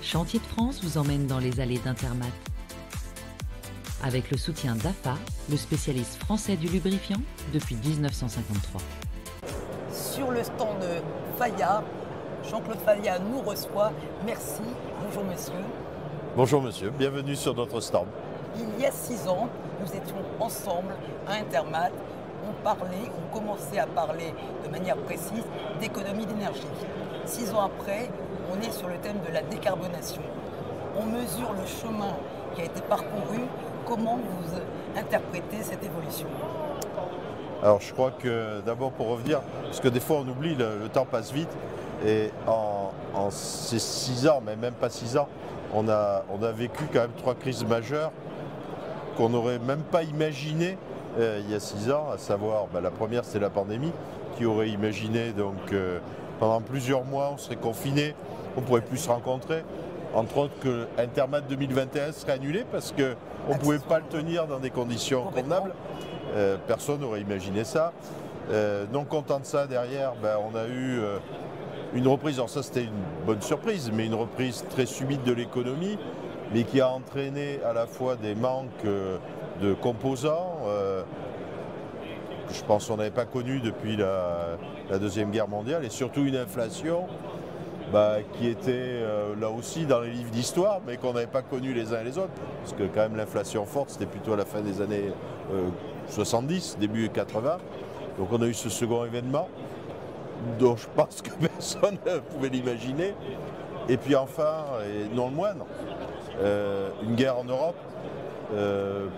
Chantier de France vous emmène dans les allées d'Intermat. Avec le soutien d'AFA, le spécialiste français du lubrifiant depuis 1953. Sur le stand de Faya, Jean-Claude Faya nous reçoit. Merci. Bonjour monsieur. Bonjour monsieur, bienvenue sur notre stand. Il y a 6 ans, nous étions ensemble à Intermat. On commençait à parler de manière précise d'économie d'énergie. 6 ans après, on est sur le thème de la décarbonation. On mesure le chemin qui a été parcouru. Comment vous interprétez cette évolution? Alors je crois que d'abord pour revenir, parce que des fois on oublie, le temps passe vite, et en ces 6 ans, mais même pas 6 ans, on a vécu quand même 3 crises majeures qu'on n'aurait même pas imaginé il y a 6 ans, à savoir la première c'est la pandémie, qui aurait imaginé donc pendant plusieurs mois on serait confinés, on ne pourrait plus se rencontrer, entre autres que Intermat 2021 serait annulé parce qu'on ne pouvait pas le tenir dans des conditions convenables. Personne n'aurait imaginé ça. Non content de ça, derrière, on a eu une reprise, alors ça c'était une bonne surprise, mais une reprise très subite de l'économie, mais qui a entraîné à la fois des manques de composants, que je pense qu'on n'avait pas connu depuis la Deuxième Guerre mondiale, et surtout une inflation qui était là aussi dans les livres d'histoire, mais qu'on n'avait pas connu les uns et les autres, parce que quand même l'inflation forte, c'était plutôt à la fin des années 70, début 80. Donc on a eu ce second événement, dont je pense que personne ne pouvait l'imaginer. Et puis enfin, et non le moindre, une guerre en Europe.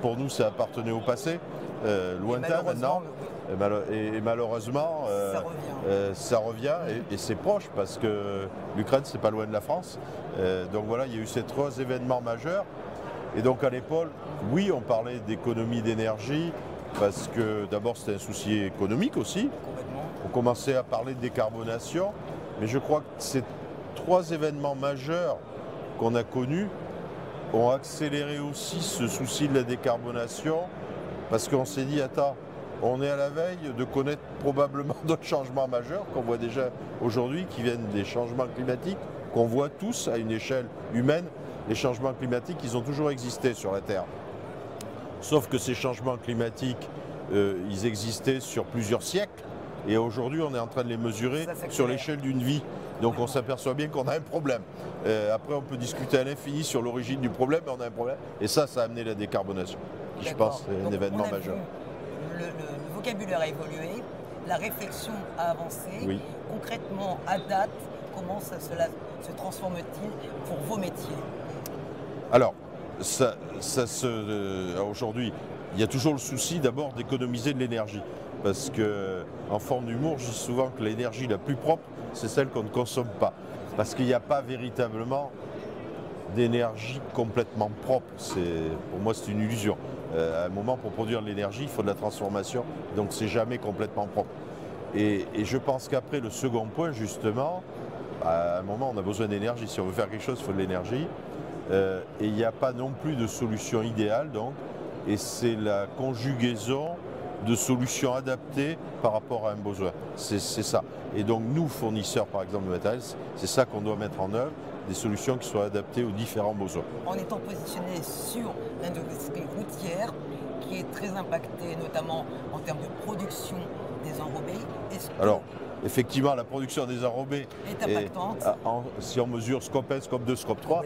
Pour nous, ça appartenait au passé, lointain maintenant. Et malheureusement, ça revient et c'est proche parce que l'Ukraine, c'est pas loin de la France. Donc voilà, il y a eu ces 3 événements majeurs. Et donc à l'époque, oui, on parlait d'économie d'énergie parce que d'abord c'était un souci économique aussi. On commençait à parler de décarbonation, mais je crois que ces 3 événements majeurs qu'on a connus ont accéléré aussi ce souci de la décarbonation parce qu'on s'est dit, attends, on est à la veille de connaître probablement d'autres changements majeurs qu'on voit déjà aujourd'hui, qui viennent des changements climatiques, qu'on voit tous à une échelle humaine. Les changements climatiques, ils ont toujours existé sur la Terre. Sauf que ces changements climatiques, ils existaient sur plusieurs siècles, et aujourd'hui on est en train de les mesurer sur l'échelle d'une vie. Donc on s'aperçoit bien qu'on a un problème. Après on peut discuter à l'infini sur l'origine du problème, mais on a un problème. Et ça a amené la décarbonation, qui je pense est un événement majeur. Le vocabulaire a évolué, la réflexion a avancé. Oui. Concrètement, à date, comment cela se transforme-t-il pour vos métiers? Alors, aujourd'hui, il y a toujours le souci d'abord d'économiser de l'énergie. Parce qu'en forme d'humour, je dis souvent que l'énergie la plus propre, c'est celle qu'on ne consomme pas. Parce qu'il n'y a pas véritablement d'énergie complètement propre. Pour moi, c'est une illusion. À un moment, pour produire de l'énergie, il faut de la transformation, donc c'est jamais complètement propre. Et je pense qu'après, le second point, justement, à un moment, on a besoin d'énergie. Si on veut faire quelque chose, il faut de l'énergie. Et il n'y a pas non plus de solution idéale, donc, et c'est la conjugaison de solutions adaptées par rapport à un besoin. C'est ça. Et donc, nous, fournisseurs, par exemple, de matériel, c'est ça qu'on doit mettre en œuvre, des solutions qui soient adaptées aux différents besoins. En étant positionné sur l'industrie routière, qui est très impactée, notamment en termes de production des enrobés. Alors, effectivement, la production des enrobés est impactante. Si on mesure scope 1, scope 2, scope 3,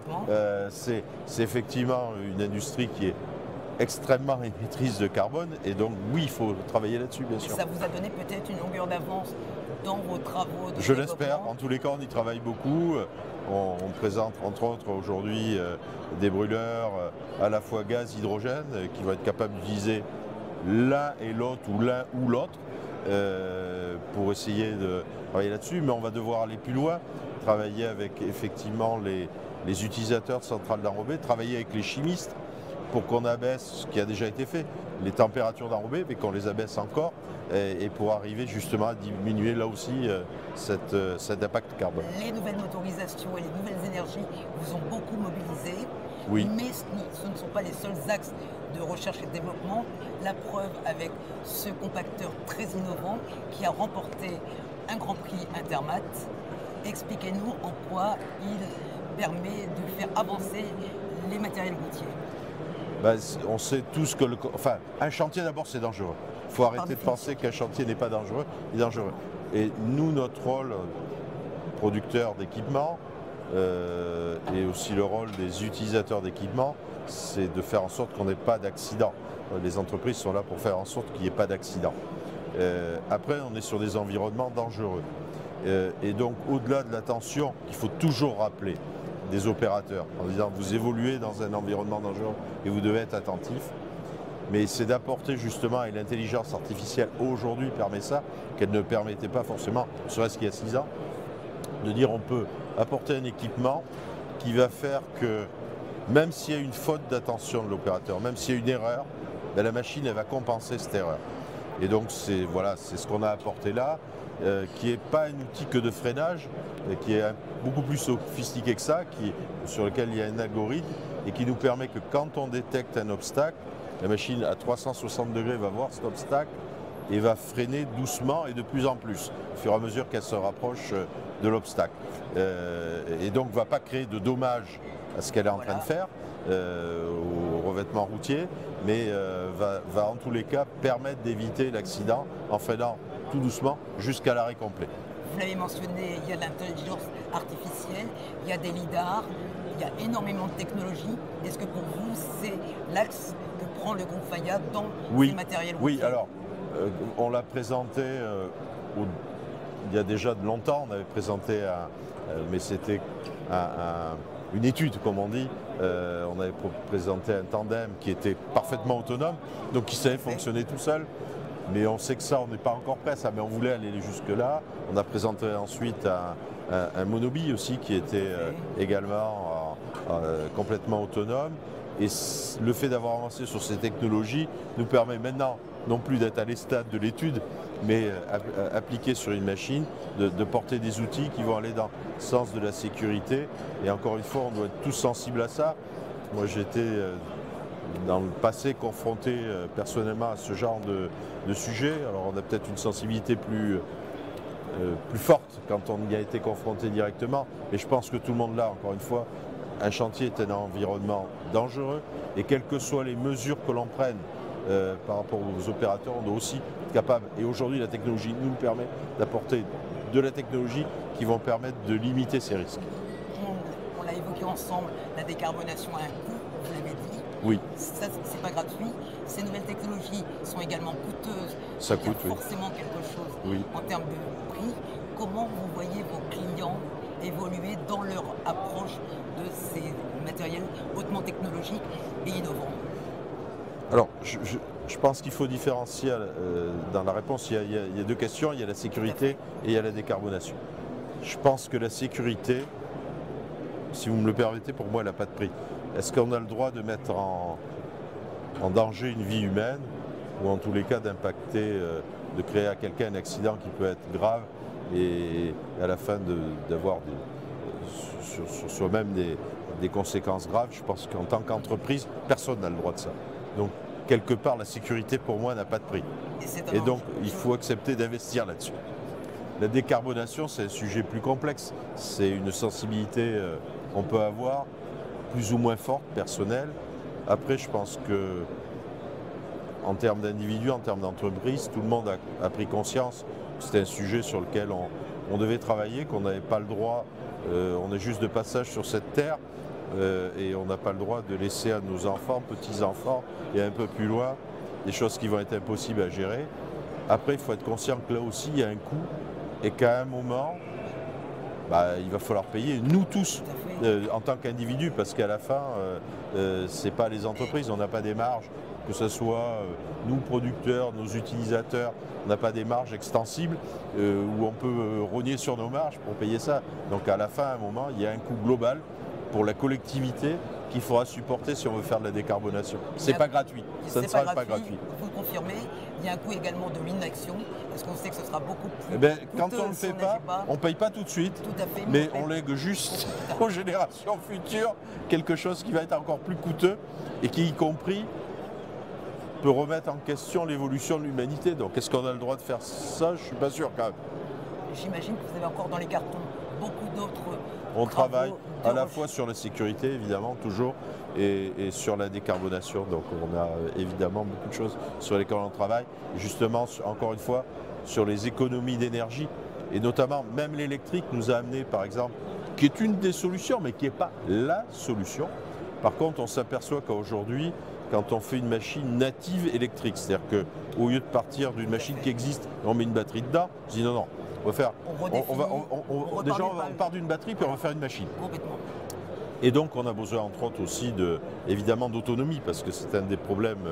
c'est effectivement une industrie qui est extrêmement émettrice de carbone. Et donc, oui, il faut travailler là-dessus, bien sûr. Ça vous a donné peut-être une longueur d'avance dans vos travaux de Je l'espère. En tous les cas, on y travaille beaucoup. On présente, entre autres, aujourd'hui des brûleurs à la fois gaz, hydrogène, qui vont être capables d'utiliser l'un et l'autre ou l'un ou l'autre pour essayer de travailler là-dessus. Mais on va devoir aller plus loin, travailler avec effectivement les utilisateurs de centrales d'enrobés, travailler avec les chimistes pour qu'on abaisse, ce qui a déjà été fait, les températures d'enrobés, mais qu'on les abaisse encore et pour arriver justement à diminuer là aussi cet impact carbone. Les nouvelles motorisations et les nouvelles énergies vous ont beaucoup mobilisé, oui. Mais ce ne sont pas les seuls axes de recherche et de développement. La preuve avec ce compacteur très innovant qui a remporté un Grand Prix Intermat. Expliquez-nous en quoi il permet de faire avancer les matériels routiers? On sait tous que un chantier d'abord c'est dangereux. Il faut arrêter de penser qu'un chantier n'est pas dangereux, il est dangereux. Et nous, notre rôle, producteur d'équipement, et aussi le rôle des utilisateurs d'équipement, c'est de faire en sorte qu'on n'ait pas d'accident. Les entreprises sont là pour faire en sorte qu'il n'y ait pas d'accident. Après, on est sur des environnements dangereux. Et donc, au-delà de l'attention qu'il faut toujours rappeler des opérateurs, en disant vous évoluez dans un environnement dangereux et vous devez être attentif, mais c'est d'apporter justement, et l'intelligence artificielle aujourd'hui permet ça, qu'elle ne permettait pas forcément, serait-ce qu'il y a 6 ans, de dire on peut apporter un équipement qui va faire que même s'il y a une faute d'attention de l'opérateur, même s'il y a une erreur, la machine elle va compenser cette erreur. Et donc c'est ce qu'on a apporté là, qui n'est pas un outil que de freinage, qui est beaucoup plus sophistiqué que ça, sur lequel il y a un algorithme et qui nous permet que quand on détecte un obstacle, la machine à 360 degrés va voir cet obstacle et va freiner doucement et de plus en plus, au fur et à mesure qu'elle se rapproche de l'obstacle. Et donc ne va pas créer de dommages à ce qu'elle est en train de faire, au revêtement routier, mais va en tous les cas permettre d'éviter l'accident en freinant tout doucement jusqu'à l'arrêt complet. Vous l'avez mentionné, il y a l'intelligence artificielle, il y a des lidars, il y a énormément de technologies. Est-ce que pour vous, c'est l'axe que prend le groupe Fayat dans les matériels routiers? Oui, alors, on l'a présenté il y a déjà de longtemps, on avait présenté, mais c'était une étude, comme on dit. On avait présenté un tandem qui était parfaitement autonome, donc qui savait fonctionner tout seul. Mais on sait que ça, on n'est pas encore prêt à ça, mais on voulait aller jusque-là. On a présenté ensuite un monobi aussi qui était également complètement autonome. Et le fait d'avoir avancé sur ces technologies nous permet maintenant, non plus d'être à l'estade de l'étude, mais appliqué sur une machine, de porter des outils qui vont aller dans le sens de la sécurité. Et encore une fois, on doit être tous sensibles à ça. Moi, j'étais dans le passé confronté personnellement à ce genre de sujet. Alors on a peut-être une sensibilité plus forte quand on y a été confronté directement, mais je pense que tout le monde là, encore une fois, un chantier est un environnement dangereux et quelles que soient les mesures que l'on prenne par rapport aux opérateurs, on doit aussi être capable, et aujourd'hui la technologie nous permet d'apporter de la technologie qui vont permettre de limiter ces risques. On l'a évoqué ensemble, la décarbonation a un coût, vous l'avez dit. Oui. Ça, c'est pas gratuit. Ces nouvelles technologies sont également coûteuses. Ça coûte, oui. Forcément quelque chose en termes de prix. Comment vous voyez vos clients évoluer dans leur approche de ces matériels hautement technologiques et innovants? Alors, je pense qu'il faut différencier dans la réponse. Il y a deux questions. Il y a la sécurité et il y a la décarbonation. Je pense que la sécurité, si vous me le permettez, pour moi, elle n'a pas de prix. Est-ce qu'on a le droit de mettre en danger une vie humaine ou en tous les cas d'impacter, de créer à quelqu'un un accident qui peut être grave et à la fin d'avoir sur soi-même des conséquences graves? Je pense qu'en tant qu'entreprise, personne n'a le droit de ça. Donc, quelque part, la sécurité, pour moi, n'a pas de prix. Et donc, il faut accepter d'investir là-dessus. La décarbonation, c'est un sujet plus complexe. C'est une sensibilité qu'on peut avoir, plus ou moins forte, personnelle. Après, je pense que, en termes d'individus, en termes d'entreprise, tout le monde a pris conscience que c'était un sujet sur lequel on devait travailler, qu'on n'avait pas le droit, on est juste de passage sur cette terre, et on n'a pas le droit de laisser à nos enfants, petits-enfants, et un peu plus loin, des choses qui vont être impossibles à gérer. Après, il faut être conscient que là aussi, il y a un coût, et qu'à un moment, il va falloir payer, nous tous, en tant qu'individus, parce qu'à la fin, ce n'est pas les entreprises, on n'a pas des marges, que ce soit nous, producteurs, nos utilisateurs, on n'a pas des marges extensibles où on peut rogner sur nos marges pour payer ça. Donc à la fin, à un moment, il y a un coût global pour la collectivité qu'il faudra supporter si on veut faire de la décarbonation. C'est pas gratuit, ça ne sera pas gratuit. Vous confirmez, il y a un coût également de l'inaction, parce qu'on sait que ce sera beaucoup plus quand on ne le fait pas, on ne paye pas tout de suite, tout à fait, mais on lègue juste aux générations futures quelque chose qui va être encore plus coûteux et qui, y compris, peut remettre en question l'évolution de l'humanité. Donc est-ce qu'on a le droit de faire ça? Je ne suis pas sûr quand même. J'imagine que vous avez encore dans les cartons beaucoup d'autres on travaille à la fois sur la sécurité, évidemment, toujours, et sur la décarbonation. Donc on a évidemment beaucoup de choses sur lesquelles on travaille. Et justement, encore une fois, sur les économies d'énergie, et notamment même l'électrique nous a amené, par exemple, qui est une des solutions, mais qui n'est pas la solution. Par contre, on s'aperçoit qu'aujourd'hui, quand on fait une machine native électrique, c'est-à-dire qu'au lieu de partir d'une machine qui existe, on met une batterie dedans, je dis non, on va faire. Déjà, on part d'une batterie, puis on va faire une machine. Complètement. Et donc, on a besoin, entre autres, aussi évidemment d'autonomie, parce que c'est un des problèmes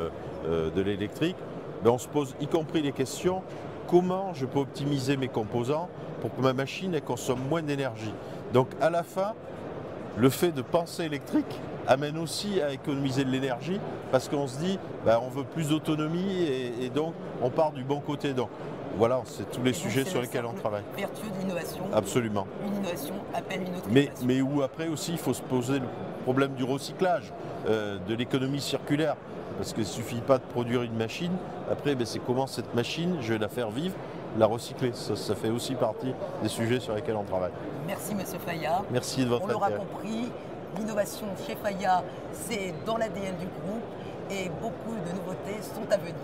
de l'électrique. Mais on se pose y compris les questions, comment je peux optimiser mes composants pour que ma machine elle consomme moins d'énergie. Donc, à la fin, le fait de penser électrique amène aussi à économiser de l'énergie, parce qu'on se dit, on veut plus d'autonomie, et donc, on part du bon côté. Donc, voilà, c'est tous les sujets sur lesquels on travaille. Vertueux de l'innovation. Absolument. Une innovation appelle une autre innovation. Mais où après aussi, il faut se poser le problème du recyclage, de l'économie circulaire. Parce qu'il ne suffit pas de produire une machine. Après, c'est comment cette machine, je vais la faire vivre, la recycler. Ça fait aussi partie des sujets sur lesquels on travaille. Merci M. Fayat. Merci de votre intérêt. On l'aura compris, l'innovation chez Fayat, c'est dans l'ADN du groupe et beaucoup de nouveautés sont à venir.